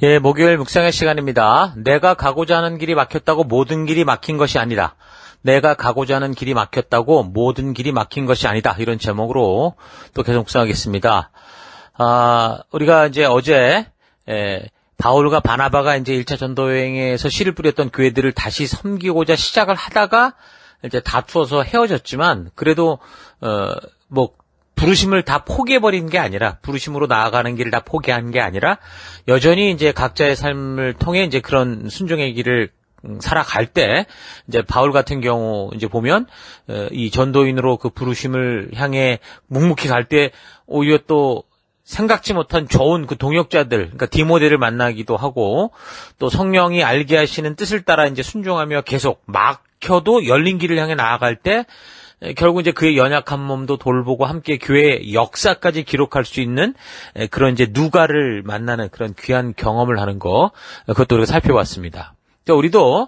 예, 목요일 묵상의 시간입니다. 내가 가고자 하는 길이 막혔다고 모든 길이 막힌 것이 아니다. 내가 가고자 하는 길이 막혔다고 모든 길이 막힌 것이 아니다. 이런 제목으로 또 계속 묵상하겠습니다. 우리가 이제 어제, 바울과 바나바가 이제 1차 전도 여행에서 씨를 뿌렸던 교회들을 다시 섬기고자 시작을 하다가 이제 다투어서 헤어졌지만, 그래도, 부르심을 다 포기해버린 게 아니라, 부르심으로 나아가는 길을 다 포기한 게 아니라, 여전히 이제 각자의 삶을 통해 이제 그런 순종의 길을 살아갈 때, 이제 바울 같은 경우 이제 보면, 이 전도인으로 그 부르심을 향해 묵묵히 갈 때, 오히려 또 생각지 못한 좋은 그 동역자들, 그러니까 디모데를 만나기도 하고, 또 성령이 알게 하시는 뜻을 따라 이제 순종하며 계속 막혀도 열린 길을 향해 나아갈 때, 결국 이제 그의 연약한 몸도 돌보고 함께 교회의 역사까지 기록할 수 있는 그런 이제 누가를 만나는 그런 귀한 경험을 하는 거, 그것도 우리가 살펴봤습니다. 우리도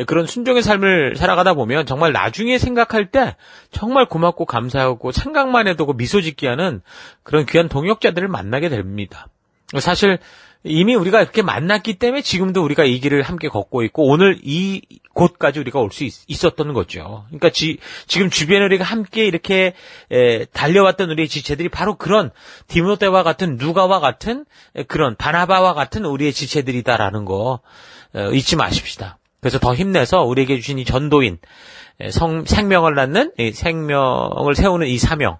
그런 순종의 삶을 살아가다 보면 정말 나중에 생각할 때 정말 고맙고 감사하고 생각만 해도 미소 짓게 하는 그런 귀한 동역자들을 만나게 됩니다. 사실 이미 우리가 이렇게 만났기 때문에 지금도 우리가 이 길을 함께 걷고 있고 오늘 이 곳까지 우리가 올 수 있었던 거죠. 그러니까 지금 주변에 우리가 함께 이렇게 달려왔던 우리의 지체들이 바로 그런 디모데와 같은 누가와 같은 그런 바나바와 같은 우리의 지체들이다라는 거 잊지 마십시다. 그래서 더 힘내서 우리에게 주신 이 전도인, 생명을 낳는, 생명을 세우는 이 사명,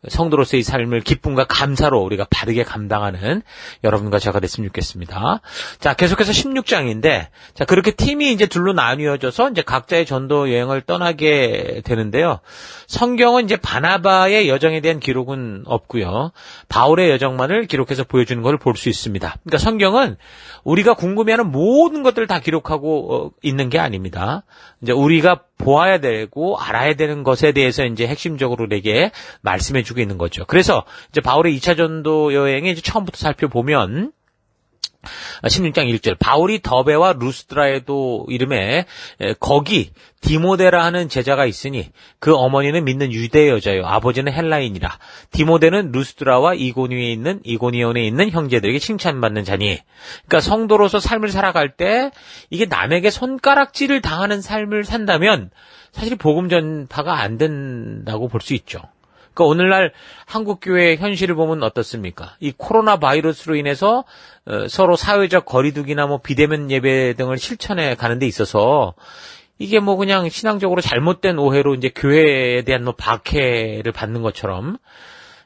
성도로서의 삶을 기쁨과 감사로 우리가 바르게 감당하는 여러분과 제가 됐으면 좋겠습니다. 자, 계속해서 16장인데, 자, 그렇게 팀이 이제 둘로 나뉘어져서 이제 각자의 전도 여행을 떠나게 되는데요. 성경은 이제 바나바의 여정에 대한 기록은 없고요. 바울의 여정만을 기록해서 보여주는 것을 볼 수 있습니다. 그러니까 성경은 우리가 궁금해하는 모든 것들을 다 기록하고 있는 게 아닙니다. 이제 우리가 보아야 되고 알아야 되는 것에 대해서 이제 핵심적으로 우리에게 말씀해 주고 있는 거죠. 그래서 이제 바울의 2차 전도 여행에 이제 처음부터 살펴보면 16장 1절 바울이 더베와 루스드라에도 이름에 거기 디모데라 하는 제자가 있으니 그 어머니는 믿는 유대 여자요 아버지는 헬라인이라 디모데는 루스드라와 이고니온에 있는 형제들에게 칭찬받는 자니. 그러니까 성도로서 삶을 살아갈 때 이게 남에게 손가락질을 당하는 삶을 산다면 사실 복음 전파가 안 된다고 볼 수 있죠. 그러니까 오늘날 한국교회의 현실을 보면 어떻습니까? 이 코로나 바이러스로 인해서 서로 사회적 거리두기나 비대면 예배 등을 실천해 가는 데 있어서 이게 그냥 신앙적으로 잘못된 오해로 이제 교회에 대한 박해를 받는 것처럼,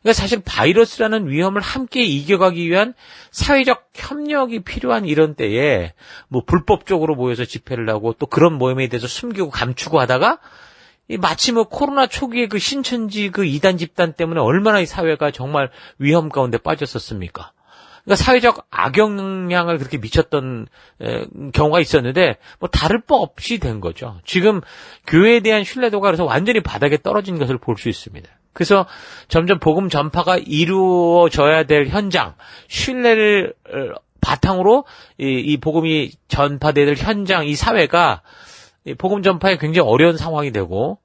그러니까 사실 바이러스라는 위험을 함께 이겨가기 위한 사회적 협력이 필요한 이런 때에 불법적으로 모여서 집회를 하고 또 그런 모임에 대해서 숨기고 감추고 하다가 마치 코로나 초기에 그 신천지 그 이단 집단 때문에 얼마나 이 사회가 정말 위험 가운데 빠졌었습니까? 그러니까 사회적 악영향을 그렇게 미쳤던 경우가 있었는데 다를 바 없이 된 거죠. 지금 교회에 대한 신뢰도가 그래서 완전히 바닥에 떨어진 것을 볼 수 있습니다. 그래서 점점 복음 전파가 이루어져야 될 현장, 신뢰를 바탕으로 이 복음이 전파돼야 될 현장, 이 사회가 복음 전파에 굉장히 어려운 상황이 되고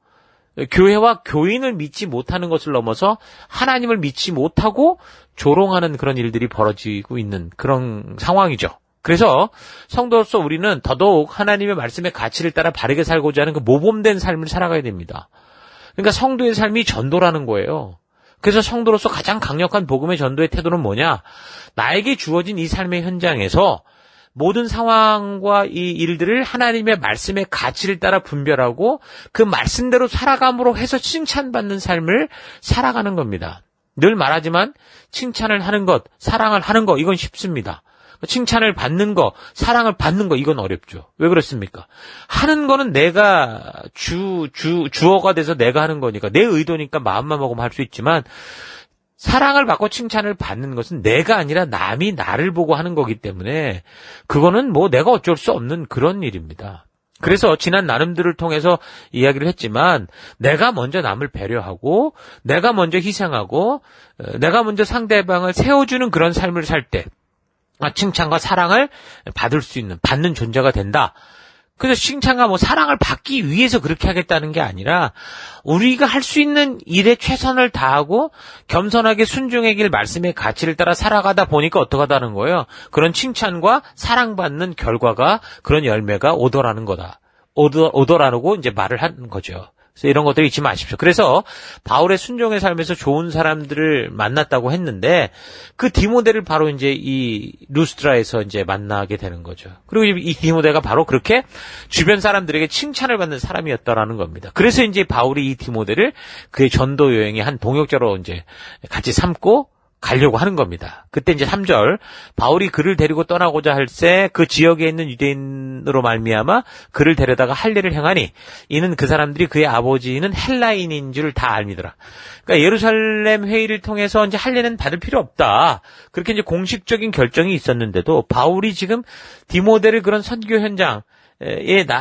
교회와 교인을 믿지 못하는 것을 넘어서 하나님을 믿지 못하고 조롱하는 그런 일들이 벌어지고 있는 그런 상황이죠. 그래서 성도로서 우리는 더더욱 하나님의 말씀의 가치를 따라 바르게 살고자 하는 그 모범된 삶을 살아가야 됩니다. 그러니까 성도의 삶이 전도라는 거예요. 그래서 성도로서 가장 강력한 복음의 전도의 태도는 뭐냐? 나에게 주어진 이 삶의 현장에서 모든 상황과 이 일들을 하나님의 말씀의 가치를 따라 분별하고 그 말씀대로 살아감으로 해서 칭찬받는 삶을 살아가는 겁니다. 늘 말하지만 칭찬을 하는 것, 사랑을 하는 것, 이건 쉽습니다. 칭찬을 받는 거, 사랑을 받는 거, 이건 어렵죠. 왜 그렇습니까? 하는 거는 내가 주어가 돼서 내가 하는 거니까, 내 의도니까 마음만 먹으면 할 수 있지만, 사랑을 받고 칭찬을 받는 것은 내가 아니라 남이 나를 보고 하는 거기 때문에 그거는 내가 어쩔 수 없는 그런 일입니다. 그래서 지난 나눔들을 통해서 이야기를 했지만 내가 먼저 남을 배려하고 내가 먼저 희생하고 내가 먼저 상대방을 세워주는 그런 삶을 살 때 칭찬과 사랑을 받을 수 있는, 받는 존재가 된다. 그래서 칭찬과 뭐 사랑을 받기 위해서 그렇게 하겠다는 게 아니라 우리가 할 수 있는 일에 최선을 다하고 겸손하게 순종의 길 말씀의 가치를 따라 살아가다 보니까 어떡하다는 거예요. 그런 칭찬과 사랑받는 결과가 그런 열매가 오더라는 거다. 오더라고 이제 말을 하는 거죠. 그래서 이런 것들 잊지 마십시오. 그래서 바울의 순종의 삶에서 좋은 사람들을 만났다고 했는데 그 디모데를 바로 이제 이 루스드라에서 이제 만나게 되는 거죠. 그리고 이 디모데가 바로 그렇게 주변 사람들에게 칭찬을 받는 사람이었다라는 겁니다. 그래서 이제 바울이 이 디모데를 그의 전도 여행의 한 동역자로 이제 같이 삼고 가려고 하는 겁니다. 그때 이제 3절 바울이 그를 데리고 떠나고자 할새 그 지역에 있는 유대인으로 말미암아 그를 데려다가 할례를 행하니 이는 그 사람들이 그의 아버지는 헬라인인 줄 다 알미더라. 그러니까 예루살렘 회의를 통해서 이제 할례는 받을 필요 없다. 그렇게 이제 공식적인 결정이 있었는데도 바울이 지금 디모데를 그런 선교 현장에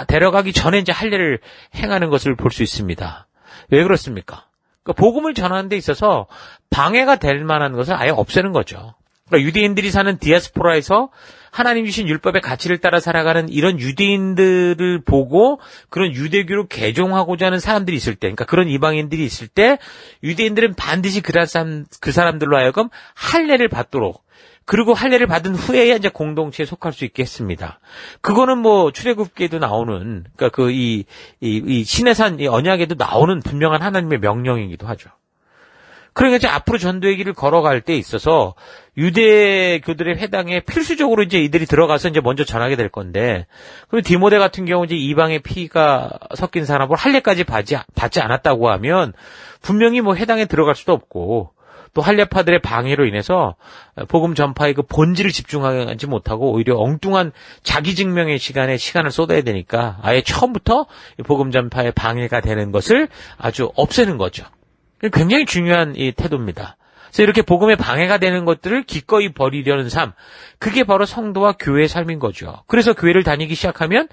데려가기 전에 이제 할례를 행하는 것을 볼 수 있습니다. 왜 그렇습니까? 그러니까 복음을 전하는 데 있어서 방해가 될 만한 것을 아예 없애는 거죠. 그러니까 유대인들이 사는 디아스포라에서 하나님 주신 율법의 가치를 따라 살아가는 이런 유대인들을 보고 그런 유대교로 개종하고자 하는 사람들이 있을 때, 그러니까 그런 이방인들이 있을 때 유대인들은 반드시 그 사람들로 하여금 할례를 받도록, 그리고 할례를 받은 후에야 이제 공동체에 속할 수 있게 했습니다. 그거는 뭐 출애굽기에도 나오는, 그러니까 이 시내산 이 언약에도 나오는 분명한 하나님의 명령이기도 하죠. 그러니까 이제 앞으로 전도의 길을 걸어갈 때 있어서 유대교들의 회당에 필수적으로 이제 이들이 들어가서 이제 먼저 전하게 될 건데, 그럼 디모데 같은 경우 이제 이방의 피가 섞인 사람을 할례까지 받지 않았다고 하면 분명히 뭐 회당에 들어갈 수도 없고, 또 할례파들의 방해로 인해서 복음 전파의 그 본질을 집중하지 못하고 오히려 엉뚱한 자기 증명의 시간을 쏟아야 되니까 아예 처음부터 복음 전파에 방해가 되는 것을 아주 없애는 거죠. 굉장히 중요한 이 태도입니다. 그래서 이렇게 복음에 방해가 되는 것들을 기꺼이 버리려는 삶, 그게 바로 성도와 교회의 삶인 거죠. 그래서 교회를 다니기 시작하면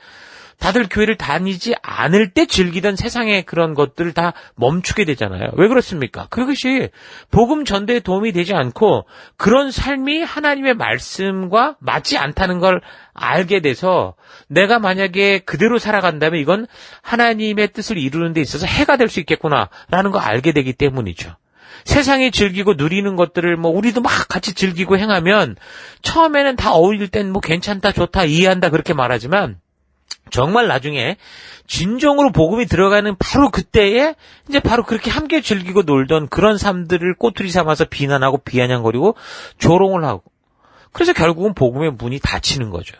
다들 교회를 다니지 않을 때 즐기던 세상의 그런 것들을 다 멈추게 되잖아요. 왜 그렇습니까? 그것이 복음 전도에 도움이 되지 않고 그런 삶이 하나님의 말씀과 맞지 않다는 걸 알게 돼서 내가 만약에 그대로 살아간다면 이건 하나님의 뜻을 이루는 데 있어서 해가 될 수 있겠구나라는 걸 알게 되기 때문이죠. 세상이 즐기고 누리는 것들을 뭐 우리도 막 같이 즐기고 행하면 처음에는 다 어울릴 땐 뭐 괜찮다, 좋다, 이해한다 그렇게 말하지만 정말 나중에 진정으로 복음이 들어가는 바로 그때에 이제 바로 그렇게 함께 즐기고 놀던 그런 삶들을 꼬투리 삼아서 비난하고 비아냥거리고 조롱을 하고, 그래서 결국은 복음의 문이 닫히는 거죠.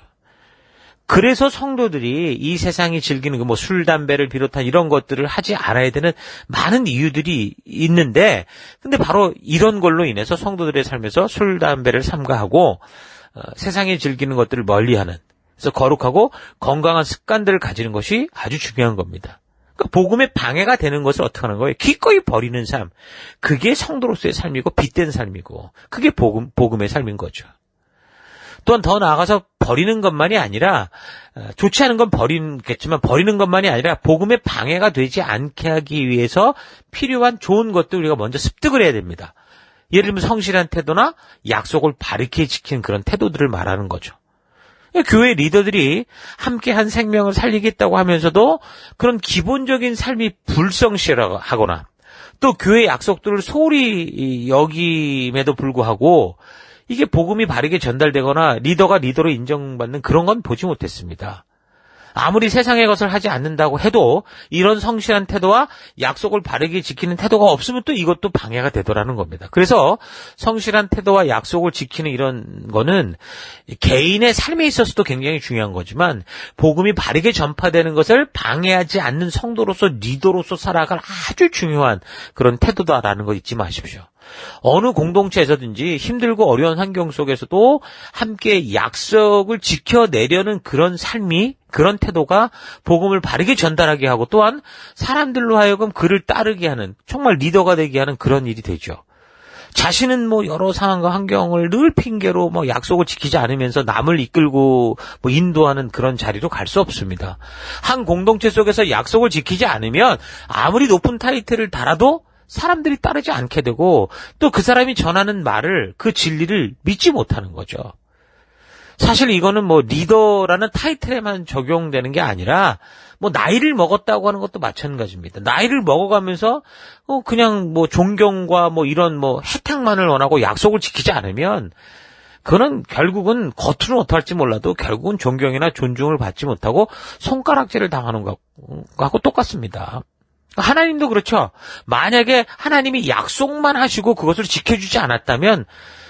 그래서 성도들이 이 세상이 즐기는 그 뭐 술, 담배를 비롯한 이런 것들을 하지 않아야 되는 많은 이유들이 있는데, 근데 바로 이런 걸로 인해서 성도들의 삶에서 술, 담배를 삼가하고 세상이 즐기는 것들을 멀리하는, 그래서 거룩하고 건강한 습관들을 가지는 것이 아주 중요한 겁니다. 그러니까 복음에 방해가 되는 것을 어떻게 하는 거예요? 기꺼이 버리는 삶. 그게 성도로서의 삶이고 빛된 삶이고 그게 복음의 삶인 거죠. 또한 더 나아가서 버리는 것만이 아니라, 좋지 않은 건 버리겠지만 버리는 것만이 아니라 복음에 방해가 되지 않게 하기 위해서 필요한 좋은 것들 우리가 먼저 습득을 해야 됩니다. 예를 들면 성실한 태도나 약속을 바르게 지키는 그런 태도들을 말하는 거죠. 교회 리더들이 함께 한 생명을 살리겠다고 하면서도 그런 기본적인 삶이 불성실하거나 또 교회 약속들을 소홀히 여김에도 불구하고 이게 복음이 바르게 전달되거나 리더가 리더로 인정받는 그런 건 보지 못했습니다. 아무리 세상의 것을 하지 않는다고 해도 이런 성실한 태도와 약속을 바르게 지키는 태도가 없으면 또 이것도 방해가 되더라는 겁니다. 그래서 성실한 태도와 약속을 지키는 이런 거는 개인의 삶에 있어서도 굉장히 중요한 거지만 복음이 바르게 전파되는 것을 방해하지 않는 성도로서 리더로서 살아갈 아주 중요한 그런 태도다라는 거 잊지 마십시오. 어느 공동체에서든지 힘들고 어려운 환경 속에서도 함께 약속을 지켜내려는 그런 삶이, 그런 태도가 복음을 바르게 전달하게 하고 또한 사람들로 하여금 그를 따르게 하는, 정말 리더가 되게 하는 그런 일이 되죠. 자신은 뭐 여러 상황과 환경을 늘 핑계로 뭐 약속을 지키지 않으면서 남을 이끌고 뭐 인도하는 그런 자리로 갈 수 없습니다. 한 공동체 속에서 약속을 지키지 않으면 아무리 높은 타이틀을 달아도 사람들이 따르지 않게 되고 또 그 사람이 전하는 말을, 그 진리를 믿지 못하는 거죠. 사실 이거는 뭐 리더라는 타이틀에만 적용되는 게 아니라 뭐 나이를 먹었다고 하는 것도 마찬가지입니다. 나이를 먹어가면서 그냥 뭐 존경과 뭐 이런 뭐 혜택만을 원하고 약속을 지키지 않으면 그거는 결국은 겉으로는 어떡할지 몰라도 결국은 존경이나 존중을 받지 못하고 손가락질을 당하는 거하고 똑같습니다. 하나님도 그렇죠. 만약에 하나님이 약속만 하시고 그것을 지켜주지 않았다면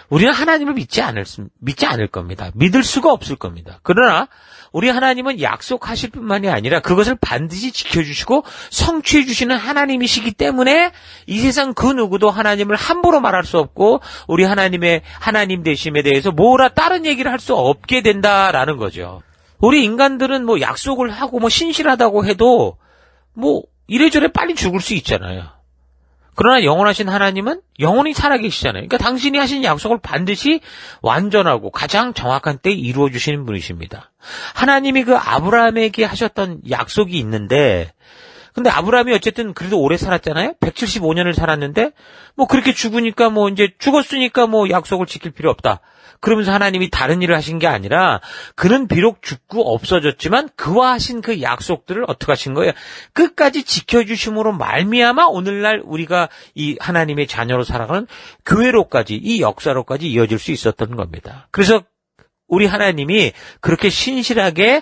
우리는 하나님을 믿지 않을 겁니다. 믿을 수가 없을 겁니다. 그러나 우리 하나님은 약속하실 뿐만이 아니라 그것을 반드시 지켜주시고 성취해 주시는 하나님이시기 때문에 이 세상 그 누구도 하나님을 함부로 말할 수 없고 우리 하나님의 하나님 되심에 대해서 뭐라 다른 얘기를 할 수 없게 된다라는 거죠. 우리 인간들은 뭐 약속을 하고 뭐 신실하다고 해도 뭐 이래저래 빨리 죽을 수 있잖아요. 그러나 영원하신 하나님은 영원히 살아계시잖아요. 그러니까 당신이 하신 약속을 반드시 완전하고 가장 정확한 때에 이루어 주시는 분이십니다. 하나님이 그 아브라함에게 하셨던 약속이 있는데 근데 아브라함이 어쨌든 그래도 오래 살았잖아요. 175년을 살았는데 뭐 그렇게 죽으니까 뭐 이제 죽었으니까 뭐 약속을 지킬 필요 없다. 그러면서 하나님이 다른 일을 하신 게 아니라 그는 비록 죽고 없어졌지만 그와 하신 그 약속들을 어떻게 하신 거예요? 끝까지 지켜주심으로 말미암아 오늘날 우리가 이 하나님의 자녀로 살아가는 교회로까지 이 역사로까지 이어질 수 있었던 겁니다. 그래서 우리 하나님이 그렇게 신실하게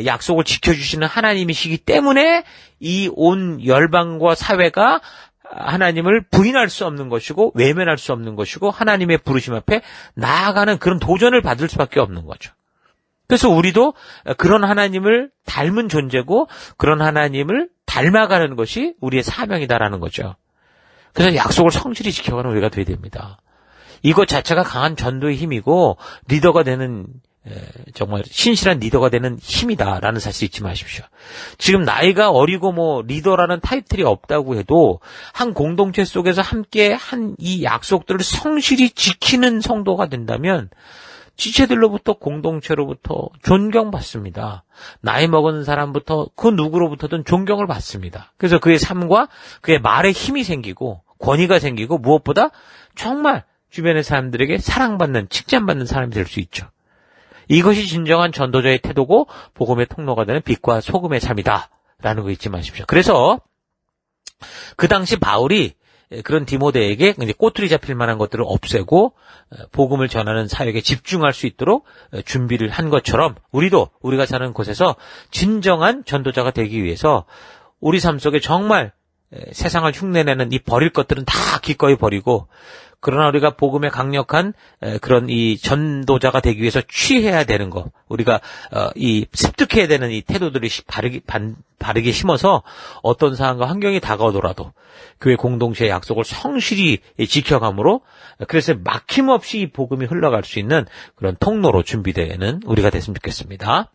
약속을 지켜주시는 하나님이시기 때문에 이 온 열방과 사회가 하나님을 부인할 수 없는 것이고 외면할 수 없는 것이고 하나님의 부르심 앞에 나아가는 그런 도전을 받을 수밖에 없는 거죠. 그래서 우리도 그런 하나님을 닮은 존재고 그런 하나님을 닮아가는 것이 우리의 사명이다라는 거죠. 그래서 약속을 성실히 지켜가는 우리가 되어야 됩니다. 이것 자체가 강한 전도의 힘이고 리더가 되는 정말 신실한 리더가 되는 힘이다라는 사실 잊지 마십시오. 지금 나이가 어리고 뭐 리더라는 타이틀이 없다고 해도 한 공동체 속에서 함께 한 이 약속들을 성실히 지키는 성도가 된다면 지체들로부터 공동체로부터 존경받습니다. 나이 먹은 사람부터 그 누구로부터든 존경을 받습니다. 그래서 그의 삶과 그의 말에 힘이 생기고 권위가 생기고 무엇보다 정말 주변의 사람들에게 사랑받는 칭찬받는 사람이 될 수 있죠. 이것이 진정한 전도자의 태도고 복음의 통로가 되는 빛과 소금의 삶이다라는 거 잊지 마십시오. 그래서 그 당시 바울이 그런 디모데에게 이제 꼬투리 잡힐 만한 것들을 없애고 복음을 전하는 사역에 집중할 수 있도록 준비를 한 것처럼 우리도 우리가 사는 곳에서 진정한 전도자가 되기 위해서 우리 삶 속에 정말 세상을 흉내내는 이 버릴 것들은 다 기꺼이 버리고 그러나 우리가 복음의 강력한 그런 이 전도자가 되기 위해서 취해야 되는 거, 우리가 이 습득해야 되는 이 태도들이 바르게 심어서 어떤 상황과 환경이 다가오더라도 교회 공동체의 약속을 성실히 지켜감으로 그래서 막힘없이 이 복음이 흘러갈 수 있는 그런 통로로 준비되는 우리가 됐으면 좋겠습니다.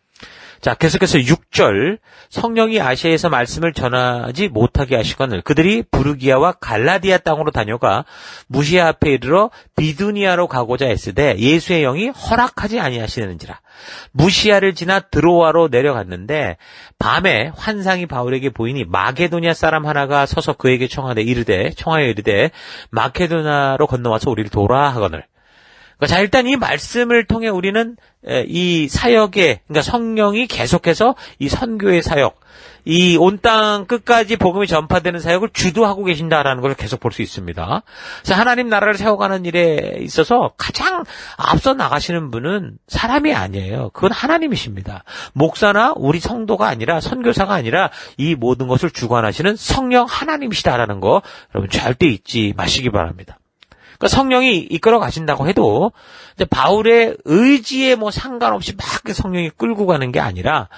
자, 계속해서 6절 성령이 아시아에서 말씀을 전하지 못하게 하시거늘 그들이 부르기아와 갈라디아 땅으로 다녀가 무시아 앞에 이르러 비두니아로 가고자 했으되 예수의 영이 허락하지 아니하시는지라. 무시아를 지나 드로아로 내려갔는데 밤에 환상이 바울에게 보이니 마게도니아 사람 하나가 서서 그에게 청하여 이르되 마케도나로 건너와서 우리를 도라 하거늘. 자, 일단 이 말씀을 통해 우리는 이 사역에, 그러니까 성령이 계속해서 이 선교의 사역, 이 온 땅 끝까지 복음이 전파되는 사역을 주도하고 계신다라는 걸 계속 볼 수 있습니다. 그래서 하나님 나라를 세워가는 일에 있어서 가장 앞서 나가시는 분은 사람이 아니에요. 그건 하나님이십니다. 목사나 우리 성도가 아니라 선교사가 아니라 이 모든 것을 주관하시는 성령 하나님이시다라는 거 여러분 절대 잊지 마시기 바랍니다. 그러니까 성령이 이끌어 가신다고 해도 바울의 의지에 뭐 상관없이 막 성령이 끌고 가는 게 아니라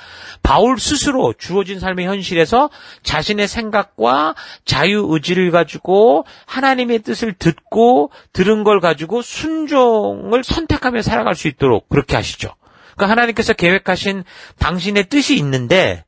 바울 스스로 주어진 삶의 현실에서 자신의 생각과 자유의지를 가지고 하나님의 뜻을 듣고 들은 걸 가지고 순종을 선택하며 살아갈 수 있도록 그렇게 하시죠. 그러니까 하나님께서 계획하신 당신의 뜻이 있는데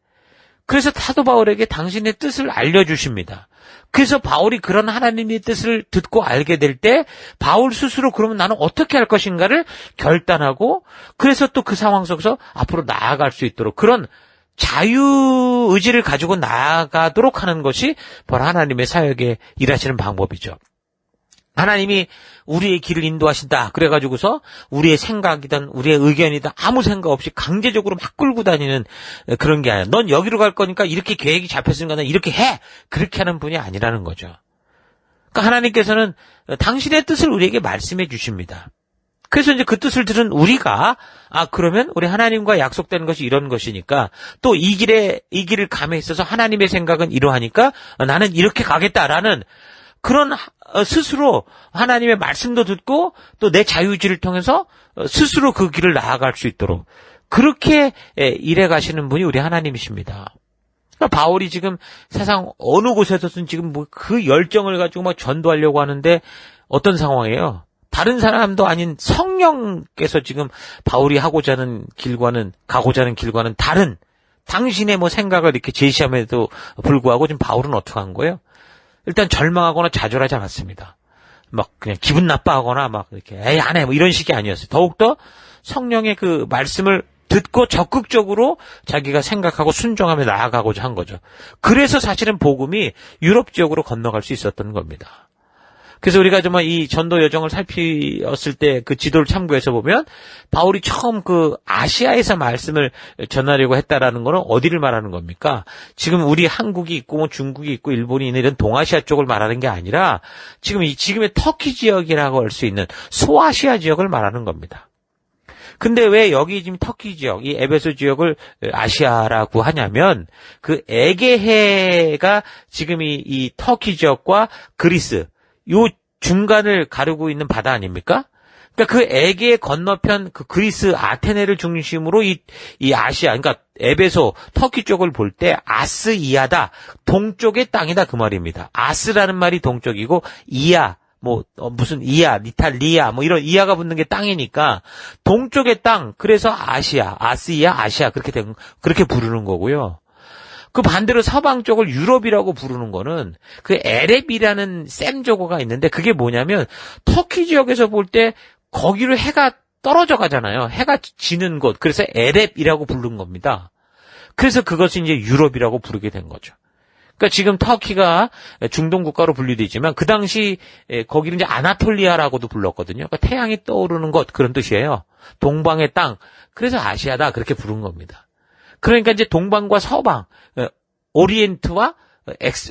그래서 사도 바울에게 당신의 뜻을 알려주십니다. 그래서 바울이 그런 하나님의 뜻을 듣고 알게 될 때 바울 스스로 그러면 나는 어떻게 할 것인가를 결단하고 그래서 또 그 상황 속에서 앞으로 나아갈 수 있도록 그런 자유의지를 가지고 나아가도록 하는 것이 바로 하나님의 사역에 일하시는 방법이죠. 하나님이 우리의 길을 인도하신다. 그래가지고서 우리의 생각이든 우리의 의견이든 아무 생각 없이 강제적으로 막 끌고 다니는 그런 게 아니야. 넌 여기로 갈 거니까 이렇게 계획이 잡혔으니까 넌 이렇게 해. 그렇게 하는 분이 아니라는 거죠. 그러니까 하나님께서는 당신의 뜻을 우리에게 말씀해 주십니다. 그래서 이제 그 뜻을 들은 우리가 그러면 우리 하나님과 약속되는 것이 이런 것이니까 또 이 길을 감에 있어서 하나님의 생각은 이러하니까 나는 이렇게 가겠다라는 그런 스스로 하나님의 말씀도 듣고 또 내 자유의지를 통해서 스스로 그 길을 나아갈 수 있도록 그렇게 일해 가시는 분이 우리 하나님이십니다. 그러니까 바울이 지금 세상 어느 곳에서든 지금 뭐 그 열정을 가지고 막 전도하려고 하는데 어떤 상황이에요? 다른 사람도 아닌 성령께서 지금 바울이 가고자 하는 길과는 다른 당신의 뭐 생각을 이렇게 제시함에도 불구하고 지금 바울은 어떻게 한 거예요? 일단 절망하거나 좌절하지 않았습니다. 막 그냥 기분 나빠하거나 막 이렇게 에이 안 해 뭐 이런 식이 아니었어요. 더욱더 성령의 그 말씀을 듣고 적극적으로 자기가 생각하고 순종하며 나아가고자 한 거죠. 그래서 사실은 복음이 유럽 지역으로 건너갈 수 있었던 겁니다. 그래서 우리가 정말 이 전도 여정을 살피었을 때 그 지도를 참고해서 보면 바울이 처음 그 아시아에서 말씀을 전하려고 했다라는 거는 어디를 말하는 겁니까? 지금 우리 한국이 있고 뭐 중국이 있고 일본이 있는 이런 동아시아 쪽을 말하는 게 아니라 지금의 터키 지역이라고 할 수 있는 소아시아 지역을 말하는 겁니다. 근데 왜 여기 지금 터키 지역, 이 에베소 지역을 아시아라고 하냐면 그 에게해가 지금 이 터키 지역과 그리스 요 중간을 가르고 있는 바다 아닙니까? 그러니까 그 에게 건너편 그 그리스 아테네를 중심으로 이 아시아, 그러니까 에베소, 터키 쪽을 볼 때 아스이아다. 동쪽의 땅이다 그 말입니다. 아스라는 말이 동쪽이고 이아, 무슨 이아, 니탈리아, 뭐 이런 이아가 붙는 게 땅이니까 동쪽의 땅. 그래서 아시아, 아스이아, 아시아 그렇게 부르는 거고요. 그 반대로 서방 쪽을 유럽이라고 부르는 거는 그 에렙이라는 셈조어가 있는데 그게 뭐냐면 터키 지역에서 볼 때 거기로 해가 떨어져 가잖아요. 해가 지는 곳. 그래서 에렙이라고 부른 겁니다. 그래서 그것을 이제 유럽이라고 부르게 된 거죠. 그러니까 지금 터키가 중동 국가로 분류되지만 그 당시 거기를 이제 아나톨리아라고도 불렀거든요. 그러니까 태양이 떠오르는 곳 그런 뜻이에요. 동방의 땅. 그래서 아시아다 그렇게 부른 겁니다. 그러니까 이제 동방과 서방, 오리엔트와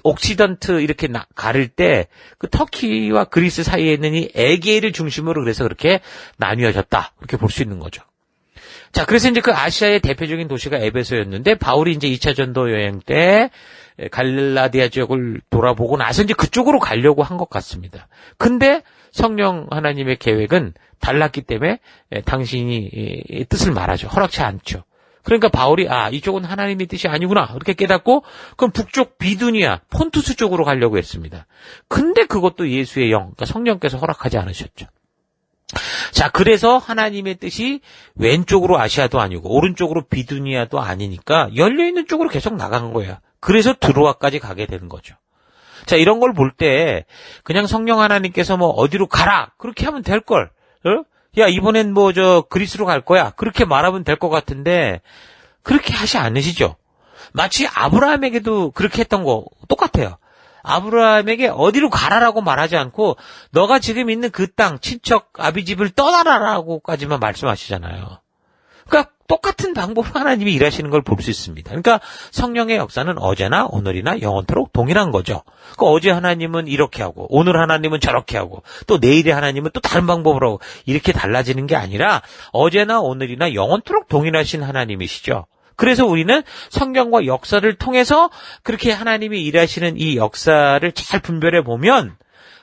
옥시던트 이렇게 가를 때 그 터키와 그리스 사이에 있는 이 에게를 중심으로 그래서 그렇게 나뉘어졌다. 그렇게 볼 수 있는 거죠. 자, 그래서 이제 그 아시아의 대표적인 도시가 에베소였는데 바울이 이제 2차 전도 여행 때 갈라디아 지역을 돌아보고 나서 이제 그쪽으로 가려고 한 것 같습니다. 근데 성령 하나님의 계획은 달랐기 때문에 당신이 뜻을 말하죠. 허락치 않죠. 그러니까 바울이 이쪽은 하나님의 뜻이 아니구나 그렇게 깨닫고 그럼 북쪽 비두니아 폰투스 쪽으로 가려고 했습니다. 근데 그것도 예수의 영 그러니까 성령께서 허락하지 않으셨죠. 자, 그래서 하나님의 뜻이 왼쪽으로 아시아도 아니고 오른쪽으로 비두니아도 아니니까 열려있는 쪽으로 계속 나간 거예요. 그래서 드로아까지 가게 되는 거죠. 자, 이런 걸 볼 때 그냥 성령 하나님께서 뭐 어디로 가라 그렇게 하면 될걸. 야, 이번엔 그리스로 갈 거야. 그렇게 말하면 될 것 같은데, 그렇게 하지 않으시죠? 마치 아브라함에게도 그렇게 했던 거 똑같아요. 아브라함에게 어디로 가라라고 말하지 않고, 너가 지금 있는 그 땅, 친척, 아비 집을 떠나라라고까지만 말씀하시잖아요. 그러니까 똑같은 방법으로 하나님이 일하시는 걸 볼 수 있습니다. 그러니까 성령의 역사는 어제나 오늘이나 영원토록 동일한 거죠. 그러니까 어제 하나님은 이렇게 하고 오늘 하나님은 저렇게 하고 또 내일의 하나님은 또 다른 방법으로 하고 이렇게 달라지는 게 아니라 어제나 오늘이나 영원토록 동일하신 하나님이시죠. 그래서 우리는 성경과 역사를 통해서 그렇게 하나님이 일하시는 이 역사를 잘 분별해 보면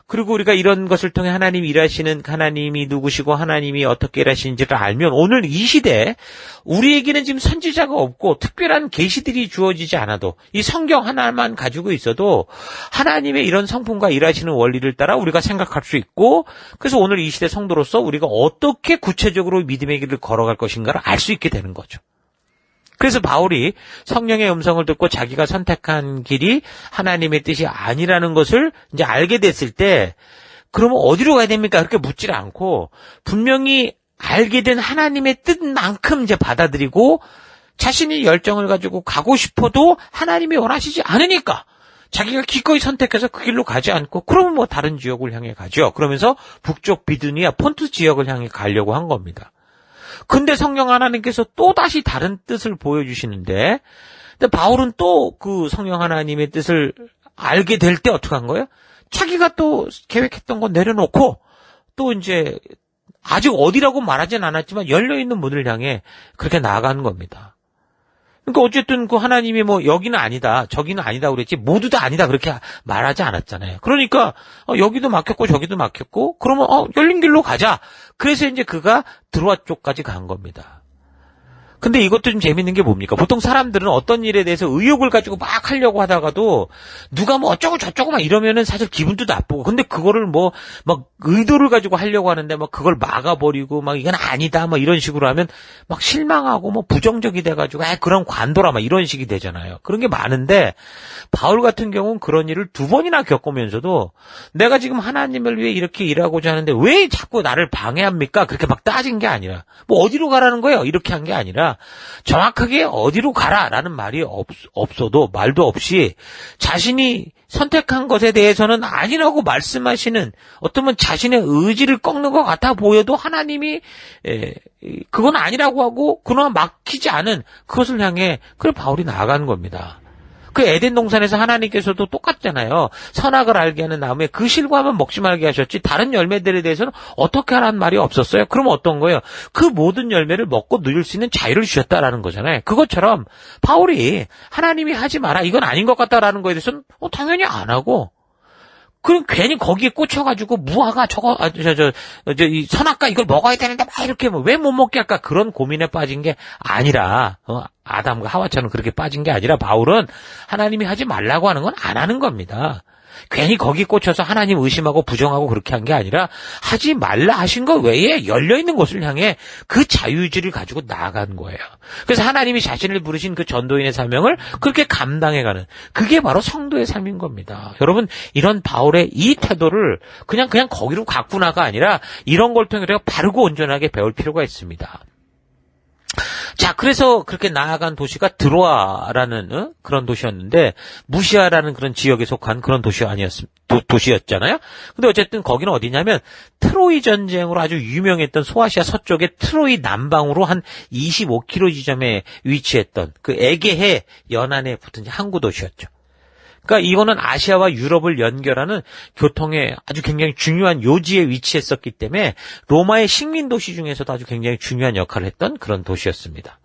그리고 우리가 이런 것을 통해 하나님이 일하시는 하나님이 누구시고 하나님이 어떻게 일하시는지를 알면 오늘 이 시대에 우리에게는 지금 선지자가 없고 특별한 계시들이 주어지지 않아도 이 성경 하나만 가지고 있어도 하나님의 이런 성품과 일하시는 원리를 따라 우리가 생각할 수 있고 그래서 오늘 이 시대 성도로서 우리가 어떻게 구체적으로 믿음의 길을 걸어갈 것인가를 알 수 있게 되는 거죠. 그래서 바울이 성령의 음성을 듣고 자기가 선택한 길이 하나님의 뜻이 아니라는 것을 이제 알게 됐을 때 그러면 어디로 가야 됩니까? 그렇게 묻지를 않고 분명히 알게 된 하나님의 뜻만큼 이제 받아들이고 자신이 열정을 가지고 가고 싶어도 하나님이 원하시지 않으니까 자기가 기꺼이 선택해서 그 길로 가지 않고 그러면 뭐 다른 지역을 향해 가죠. 그러면서 북쪽 비두니아 폰트 지역을 향해 가려고 한 겁니다. 근데 성령 하나님께서 또 다시 다른 뜻을 보여주시는데, 근데 바울은 또 그 성령 하나님의 뜻을 알게 될 때 어떻게 한 거예요? 자기가 또 계획했던 거 내려놓고 또 이제 아직 어디라고 말하진 않았지만 열려있는 문을 향해 그렇게 나아가는 겁니다. 그러니까 어쨌든 그 하나님이 뭐 여기는 아니다, 저기는 아니다 그랬지 모두 다 아니다 그렇게 말하지 않았잖아요. 그러니까 여기도 막혔고 저기도 막혔고 그러면 열린 길로 가자. 그래서 이제 그가 드로아 쪽까지 간 겁니다. 근데 이것도 좀 재밌는 게 뭡니까? 보통 사람들은 어떤 일에 대해서 의욕을 가지고 막 하려고 하다가도 누가 뭐 어쩌고 저쩌고 막 이러면은 사실 기분도 나쁘고 근데 그거를 뭐 막 의도를 가지고 하려고 하는데 막 그걸 막아버리고 막 이건 아니다 막 이런 식으로 하면 막 실망하고 뭐 부정적이 돼가지고 그럼 관둬라 막 이런 식이 되잖아요. 그런 게 많은데 바울 같은 경우는 그런 일을 2번이나 겪으면서도 내가 지금 하나님을 위해 이렇게 일하고자 하는데 왜 자꾸 나를 방해합니까? 그렇게 막 따진 게 아니라 뭐 어디로 가라는 거예요? 이렇게 한 게 아니라 정확하게 어디로 가라라는 말이 없어도 말도 없이 자신이 선택한 것에 대해서는 아니라고 말씀하시는 어쩌면 자신의 의지를 꺾는 것 같아 보여도 하나님이 그건 아니라고 하고 그나마 막히지 않은 그것을 향해 그래 바울이 나아가는 겁니다. 그 에덴 동산에서 하나님께서도 똑같잖아요. 선악을 알게 하는 나무에 그 실과만 먹지 말게 하셨지 다른 열매들에 대해서는 어떻게 하라는 말이 없었어요. 그럼 어떤 거예요? 그 모든 열매를 먹고 누릴 수 있는 자유를 주셨다라는 거잖아요. 그것처럼 바울이 하나님이 하지 마라 이건 아닌 것 같다라는 거에 대해서는 당연히 안 하고 그럼 괜히 거기에 꽂혀가지고 무화과 이 선악과 이걸 먹어야 되는데 막 이렇게 왜 못 먹게 할까 그런 고민에 빠진 게 아니라 아담과 하와처럼 그렇게 빠진 게 아니라 바울은 하나님이 하지 말라고 하는 건 안 하는 겁니다. 괜히 거기 꽂혀서 하나님 의심하고 부정하고 그렇게 한 게 아니라 하지 말라 하신 것 외에 열려있는 곳을 향해 그 자유의지를 가지고 나아간 거예요. 그래서 하나님이 자신을 부르신 그 전도인의 사명을 그렇게 감당해가는 그게 바로 성도의 삶인 겁니다. 여러분 이런 바울의 이 태도를 그냥 거기로 갔구나가 아니라 이런 걸 통해 우리가 바르고 온전하게 배울 필요가 있습니다. 자, 그래서 그렇게 나아간 도시가 드로아라는 그런 도시였는데 무시아라는 그런 지역에 속한 그런 도시였잖아요. 근데 어쨌든 거기는 어디냐면 트로이 전쟁으로 아주 유명했던 소아시아 서쪽의 트로이 남방으로 한 25km 지점에 위치했던 그 에게해 연안에 붙은 항구 도시였죠. 그러니까 이거는 아시아와 유럽을 연결하는 교통에 아주 굉장히 중요한 요지에 위치했었기 때문에 로마의 식민 도시 중에서도 아주 굉장히 중요한 역할을 했던 그런 도시였습니다.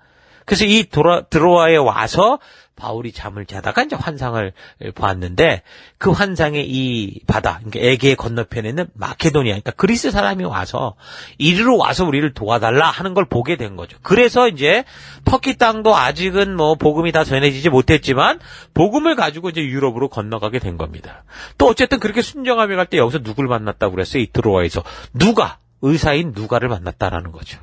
그래서 이 드로아에 와서 바울이 잠을 자다가 이제 환상을 보았는데 그 환상의 이 바다, 그러니까 에게의 건너편에 있는 마케도니아, 그러니까 그리스 사람이 와서 이리로 와서 우리를 도와달라 하는 걸 보게 된 거죠. 그래서 이제 터키 땅도 아직은 뭐 복음이 다 전해지지 못했지만 복음을 가지고 이제 유럽으로 건너가게 된 겁니다. 또 어쨌든 그렇게 순정하며 갈 때 여기서 누굴 만났다고 그랬어요? 이 드로아에서 의사인 누가를 만났다라는 거죠.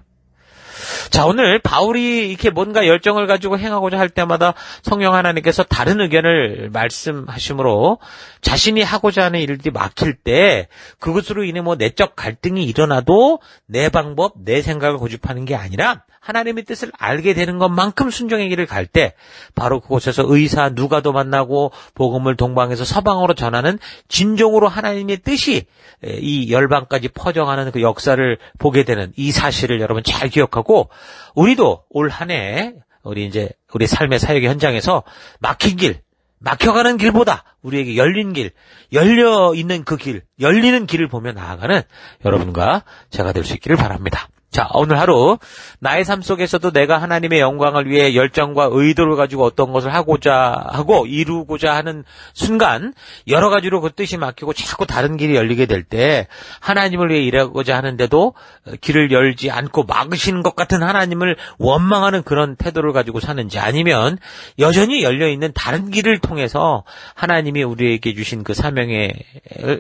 자, 오늘 바울이 이렇게 뭔가 열정을 가지고 행하고자 할 때마다 성령 하나님께서 다른 의견을 말씀하심으로 자신이 하고자 하는 일들이 막힐 때 그것으로 인해 뭐 내적 갈등이 일어나도 내 방법, 내 생각을 고집하는 게 아니라 하나님의 뜻을 알게 되는 것만큼 순종의 길을 갈 때 바로 그곳에서 의사 누가도 만나고 복음을 동방에서 서방으로 전하는 진정으로 하나님의 뜻이 이 열방까지 퍼져가는 그 역사를 보게 되는 이 사실을 여러분 잘 기억하고 우리도 올 한 해 우리 삶의 사역의 현장에서 막힌 길, 막혀가는 길보다 우리에게 열린 길, 열려있는 그 길, 열리는 길을 보며 나아가는 여러분과 제가 될 수 있기를 바랍니다. 자, 오늘 하루 나의 삶 속에서도 내가 하나님의 영광을 위해 열정과 의도를 가지고 어떤 것을 하고자 하고 이루고자 하는 순간 여러 가지로 그 뜻이 막히고 자꾸 다른 길이 열리게 될 때 하나님을 위해 일하고자 하는데도 길을 열지 않고 막으시는 것 같은 하나님을 원망하는 그런 태도를 가지고 사는지 아니면 여전히 열려있는 다른 길을 통해서 하나님이 우리에게 주신 그 사명의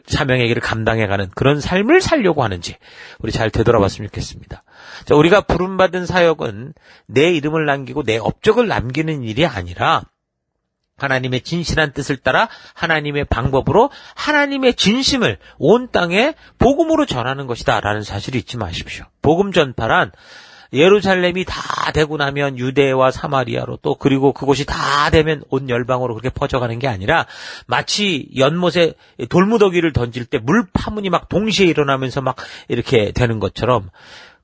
길을 감당해가는 그런 삶을 살려고 하는지 우리 잘 되돌아봤으면 좋겠습니다. 자, 우리가 부름받은 사역은 내 이름을 남기고 내 업적을 남기는 일이 아니라 하나님의 진실한 뜻을 따라 하나님의 방법으로 하나님의 진심을 온 땅에 복음으로 전하는 것이다 라는 사실을 잊지 마십시오. 복음 전파란 예루살렘이 다 되고 나면 유대와 사마리아로 또 그리고 그곳이 다 되면 온 열방으로 그렇게 퍼져가는 게 아니라 마치 연못에 돌무더기를 던질 때 물 파문이 막 동시에 일어나면서 막 이렇게 되는 것처럼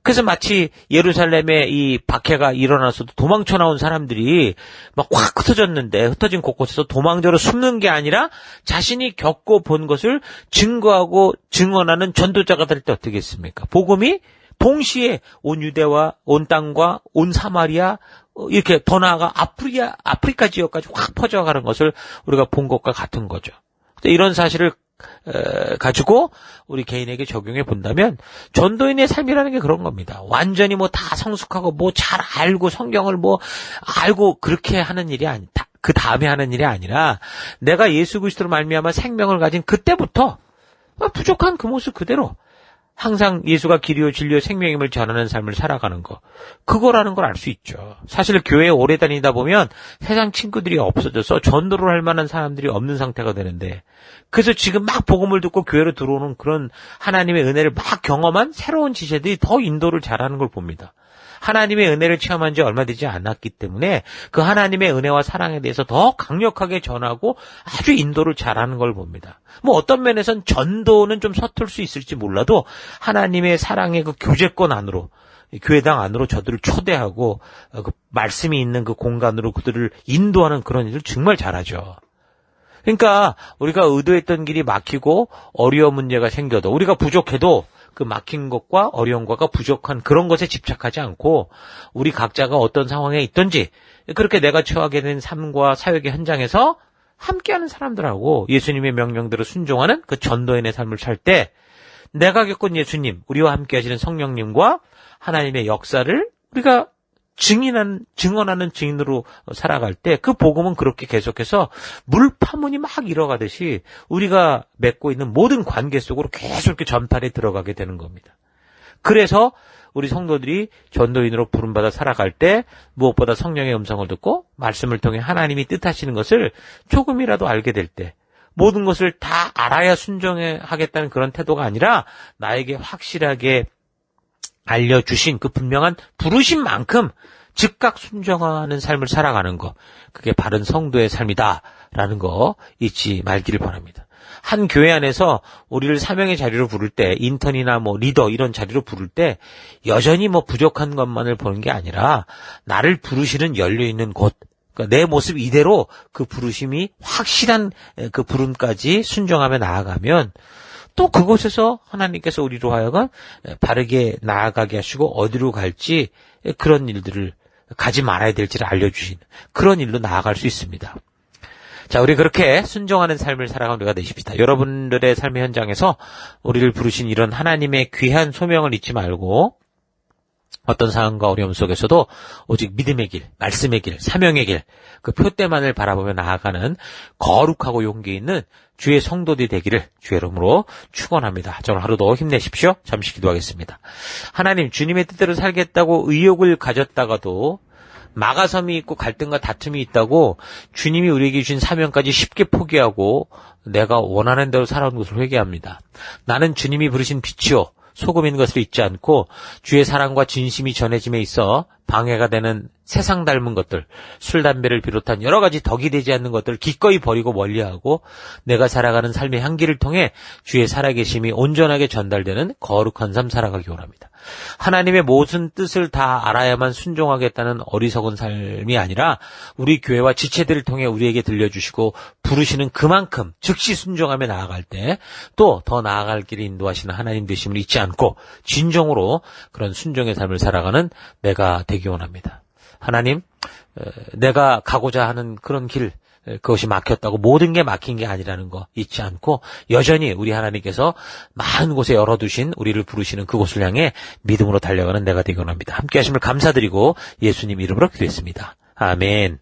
그래서 마치 예루살렘에 이 박해가 일어나서도 도망쳐 나온 사람들이 막 확 흩어졌는데 흩어진 곳곳에서 도망자로 숨는 게 아니라 자신이 겪고 본 것을 증거하고 증언하는 전도자가 될 때 어떻겠습니까? 복음이 동시에 온 유대와 온 땅과 온 사마리아 이렇게 더 나아가 아프리카 지역까지 확 퍼져가는 것을 우리가 본 것과 같은 거죠. 이런 사실을 가지고 우리 개인에게 적용해 본다면 전도인의 삶이라는 게 그런 겁니다. 완전히 뭐 다 성숙하고 뭐 잘 알고 성경을 뭐 알고 그렇게 하는 일이 아니다. 그 다음에 하는 일이 아니라 내가 예수 그리스도로 말미암아 생명을 가진 그때부터 부족한 그 모습 그대로 항상 예수가 길이요 진리요 생명임을 전하는 삶을 살아가는 거. 그거라는 걸 알 수 있죠. 사실 교회에 오래 다니다 보면 세상 친구들이 없어져서 전도를 할 만한 사람들이 없는 상태가 되는데 그래서 지금 막 복음을 듣고 교회로 들어오는 그런 하나님의 은혜를 막 경험한 새로운 지체들이 더 인도를 잘하는 걸 봅니다. 하나님의 은혜를 체험한 지 얼마 되지 않았기 때문에 그 하나님의 은혜와 사랑에 대해서 더 강력하게 전하고 아주 인도를 잘하는 걸 봅니다. 뭐 어떤 면에선 전도는 좀 서툴 수 있을지 몰라도 하나님의 사랑의 그 교제권 안으로 교회당 안으로 저들을 초대하고 그 말씀이 있는 그 공간으로 그들을 인도하는 그런 일을 정말 잘하죠. 그러니까 우리가 의도했던 길이 막히고 어려운 문제가 생겨도 우리가 부족해도 그 막힌 것과 어려운 것과 부족한 그런 것에 집착하지 않고 우리 각자가 어떤 상황에 있든지 그렇게 내가 처하게 된 삶과 사역의 현장에서 함께하는 사람들하고 예수님의 명령대로 순종하는 그 전도인의 삶을 살 때 내가 겪은 예수님, 우리와 함께 하시는 성령님과 하나님의 역사를 우리가 증언하는 증인으로 살아갈 때 그 복음은 그렇게 계속해서 물 파문이 막 일어가듯이 우리가 맺고 있는 모든 관계 속으로 계속 이렇게 전파에 들어가게 되는 겁니다. 그래서 우리 성도들이 전도인으로 부름받아 살아갈 때 무엇보다 성령의 음성을 듣고 말씀을 통해 하나님이 뜻하시는 것을 조금이라도 알게 될 때 모든 것을 다 알아야 순종하겠다는 그런 태도가 아니라 나에게 확실하게 알려주신 그 분명한 부르심만큼 즉각 순종하는 삶을 살아가는 거. 그게 바른 성도의 삶이다라는 거 잊지 말기를 바랍니다. 한 교회 안에서 우리를 사명의 자리로 부를 때 인턴이나 뭐 리더 이런 자리로 부를 때 여전히 뭐 부족한 것만을 보는 게 아니라 나를 부르시는 열려있는 곳. 그러니까 내 모습 이대로 그 부르심이 확실한 그 부름까지 순종하며 나아가면 또 그곳에서 하나님께서 우리로 하여금 바르게 나아가게 하시고 어디로 갈지 그런 일들을 가지 말아야 될지를 알려주시는 그런 일로 나아갈 수 있습니다. 자, 우리 그렇게 순종하는 삶을 살아가는 우리가 되십시다. 여러분들의 삶의 현장에서 우리를 부르신 이런 하나님의 귀한 소명을 잊지 말고 어떤 상황과 어려움 속에서도 오직 믿음의 길, 말씀의 길, 사명의 길, 그 표대만을 바라보며 나아가는 거룩하고 용기 있는 주의 성도들이 되기를 주의 이름으로 축원합니다. 오늘 하루도 힘내십시오. 잠시 기도하겠습니다. 하나님, 주님의 뜻대로 살겠다고 의욕을 가졌다가도 막아섬이 있고 갈등과 다툼이 있다고 주님이 우리에게 주신 사명까지 쉽게 포기하고 내가 원하는 대로 살아온 것을 회개합니다. 나는 주님이 부르신 빛이요 소금인 것을 잊지 않고 주의 사랑과 진심이 전해짐에 있어 방해가 되는 세상 닮은 것들, 술, 담배를 비롯한 여러 가지 덕이 되지 않는 것들을 기꺼이 버리고 멀리하고 내가 살아가는 삶의 향기를 통해 주의 살아계심이 온전하게 전달되는 거룩한 삶 살아가기 원합니다. 하나님의 모든 뜻을 다 알아야만 순종하겠다는 어리석은 삶이 아니라 우리 교회와 지체들을 통해 우리에게 들려주시고 부르시는 그만큼 즉시 순종하며 나아갈 때 또 더 나아갈 길을 인도하시는 하나님 되심을 잊지 않고 진정으로 그런 순종의 삶을 살아가는 내가 되기 원합니다. 하나님, 내가 가고자 하는 그런 길, 그것이 막혔다고 모든 게 막힌 게 아니라는 거 잊지 않고 여전히 우리 하나님께서 많은 곳에 열어두신 우리를 부르시는 그곳을 향해 믿음으로 달려가는 내가 되기 원합니다. 함께 하심을 감사드리고 예수님 이름으로 기도했습니다. 아멘.